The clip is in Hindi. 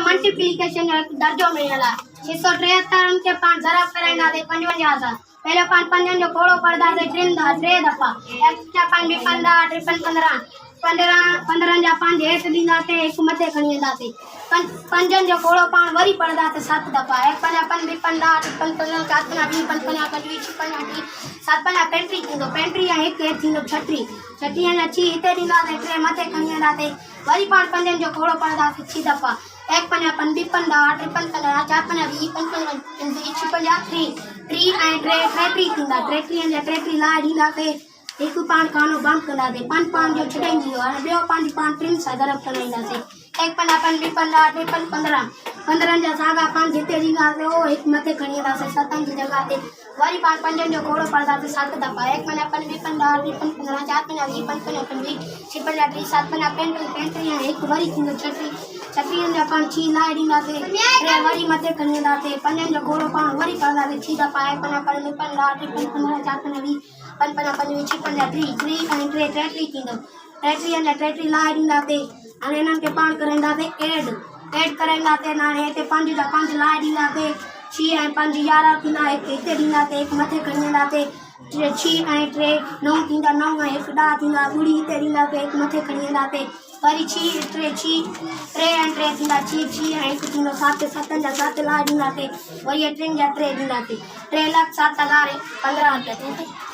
मल्टीप्लिकेशन जो दर्जो मिलला 673 के 5 जरा कराइना दे 55 पहले 5 जो कोड़ो पड़दा से 3 दफा एक्स्ट्रा 5 15 ट्रिपल 15 जा 5 हेठ दींदा ते एक मथे खणी वेंदा ते 5 जो कोड़ो पाण वरी पड़दा ते 7 दफा 1 5 15 ट्रिपल 15 4 20 55 25 56 7 पेंट्री थींदो पेंट्री या एक हेठ थींदो छटरी छटरी या छी हिते दींदा ते 3 मथे खणी वेंदा ते वरी पाण 5 जो कोड़ो पड़दा ते 6 दफा 1 5 15 ट्रिपल 15 4 20 55 56 3 ऐं 3 ट्रेट्री थींदा ट्रेट्री या ट्रेट्री लाइ ॾींदा ते एक पान कानो बंद करा दे 5 जो छडेंदी और बेओ 5 3 सा दरफ कराइंदा से 1 5 15 ट्रिपल 15 जा सागा 5 जिते दींदा से ओ एक मथे खणींदा से 7 की जगह ते वरी 5 जो कोड़ो पड़दा से 7 दफा 1 5 15 ट्रिपल 15 4 20 55 56 7 पेंट्री एक वरी थींदो छटरी जा 5 छी लाइ ॾींदा से टे वरी मथे खणींदा से 5 जो कोड़ो पाण वरी पड़दा से 6 दफा 1 5 15 ट्रिपल 15 4 20 55 56 3 ट्रेट्री थींदो ट्रेट्री लाइ ॾींदा ते हाणे इन्हनि खे पाण कराईंदा ते ऐड कराईंदा ते हाणे हिते 5 जा 5 लाइ ॾींदा ते 6 ऐं 5 11 थींदा हिकु हिते ॾींदा ते हिकु मथे खणी वेंदा ते 6 ऐं 3 9 थींदा 9 ऐं हिकु 10 थींदा ॿुड़ी हिते ॾींदा ते हिकु मथे खणी वेंदा ते वरी 3 ऐं 3 थींदा 6 ऐं हिकु थींदो 7 जा 7 लाइ ॾींदा ते वरी 3 जा 3 ॾींदा ते 3,07,15 रुपया